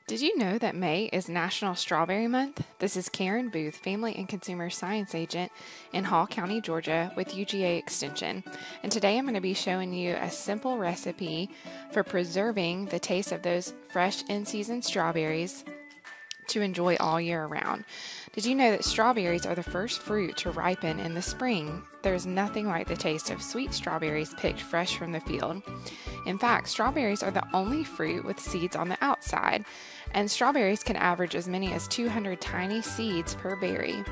Did you know that May is National Strawberry Month? This is Karen Booth, Family and Consumer Science Agent in Hall County, Georgia with UGA Extension. And today I'm going to be showing you a simple recipe for preserving the taste of those fresh in-season strawberries to enjoy all year round. Did you know that strawberries are the first fruit to ripen in the spring? There's nothing like the taste of sweet strawberries picked fresh from the field. In fact, strawberries are the only fruit with seeds on the outside, and strawberries can average as many as 200 tiny seeds per berry.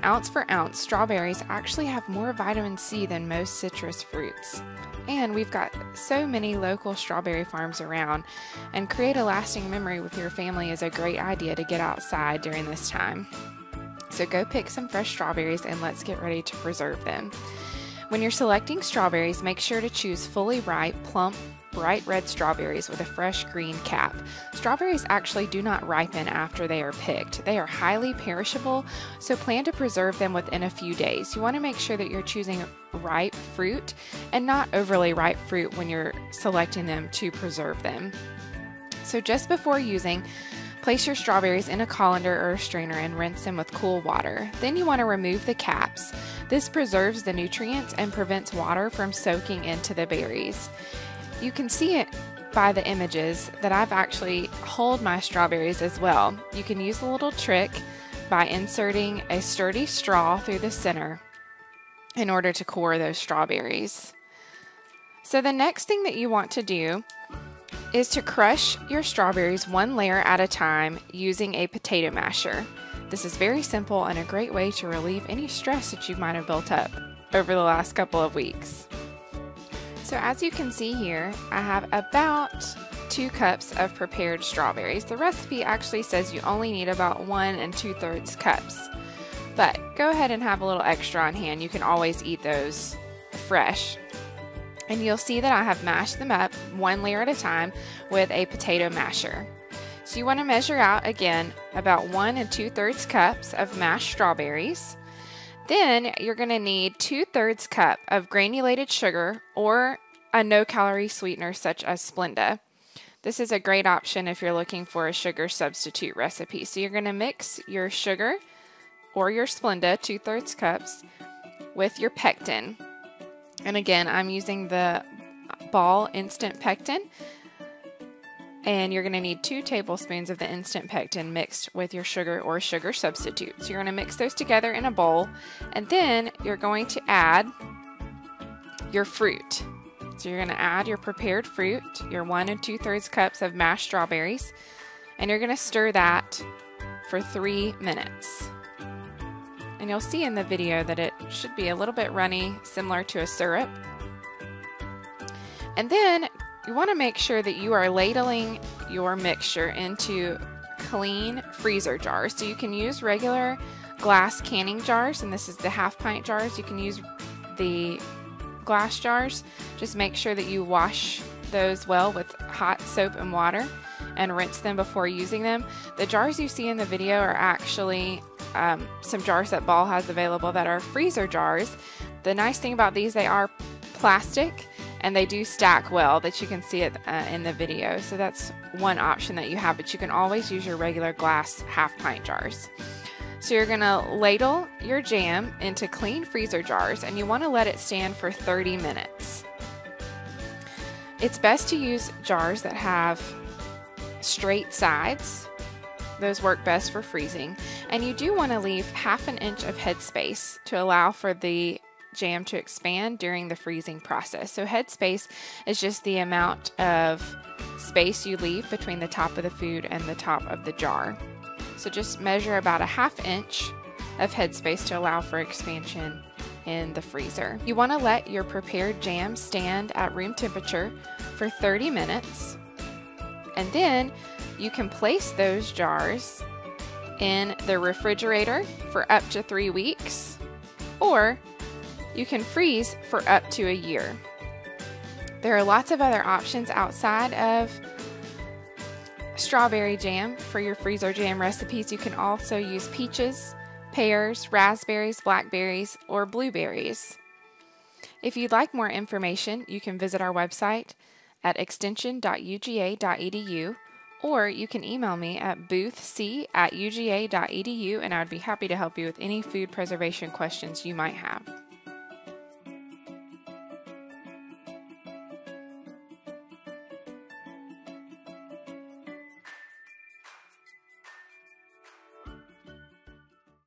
Ounce for ounce, strawberries actually have more vitamin C than most citrus fruits. And we've got so many local strawberry farms around, and create a lasting memory with your family is a great idea to get outside during this time. So go pick some fresh strawberries and let's get ready to preserve them. When you're selecting strawberries, make sure to choose fully ripe, plump, bright red strawberries with a fresh green cap. Strawberries actually do not ripen after they are picked. They are highly perishable, so plan to preserve them within a few days. You want to make sure that you're choosing ripe fruit and not overly ripe fruit when you're selecting them to preserve them. So just before using, place your strawberries in a colander or a strainer and rinse them with cool water. Then you want to remove the caps. This preserves the nutrients and prevents water from soaking into the berries. You can see it by the images that I've actually hulled my strawberries as well. You can use a little trick by inserting a sturdy straw through the center in order to core those strawberries. So the next thing that you want to do is to crush your strawberries one layer at a time using a potato masher. This is very simple and a great way to relieve any stress that you might have built up over the last couple of weeks. So as you can see here, I have about 2 cups of prepared strawberries. The recipe actually says you only need about 1 2/3 cups, but go ahead and have a little extra on hand. You can always eat those fresh. And you'll see that I have mashed them up one layer at a time with a potato masher. So you want to measure out again about 1 2/3 cups of mashed strawberries. Then you're going to need 2/3 cup of granulated sugar or a no-calorie sweetener such as Splenda. This is a great option if you're looking for a sugar substitute recipe. So you're going to mix your sugar or your Splenda, 2/3 cups, with your pectin. And again, I'm using the Ball Instant Pectin. And you're going to need 2 tablespoons of the instant pectin mixed with your sugar or sugar substitute. So you're going to mix those together in a bowl, and then you're going to add your fruit. So you're going to add your prepared fruit, your 1 2/3 cups of mashed strawberries, and you're going to stir that for 3 minutes. And you'll see in the video that it should be a little bit runny, similar to a syrup. And then you want to make sure that you are ladling your mixture into clean freezer jars. So you can use regular glass canning jars, and this is the 1/2 pint jars. You can use the glass jars. Just make sure that you wash those well with hot soap and water and rinse them before using them. The jars you see in the video are actually some jars that Ball has available that are freezer jars. The nice thing about these, they are plastic, and they do stack well, that you can see it in the video. So that's one option that you have, but you can always use your regular glass 1/2 pint jars. So you're gonna ladle your jam into clean freezer jars, and you wanna let it stand for 30 minutes. It's best to use jars that have straight sides. Those work best for freezing. And you do wanna leave 1/2 inch of headspace to allow for the jam to expand during the freezing process. So headspace is just the amount of space you leave between the top of the food and the top of the jar. So just measure about 1/2 inch of headspace to allow for expansion in the freezer. You want to let your prepared jam stand at room temperature for 30 minutes, and then you can place those jars in the refrigerator for up to 3 weeks, or you can freeze for up to a year. There are lots of other options outside of strawberry jam for your freezer jam recipes. You can also use peaches, pears, raspberries, blackberries, or blueberries. If you'd like more information, you can visit our website at extension.uga.edu Or you can email me at boothc@uga.edu, and I would be happy to help you with any food preservation questions you might have.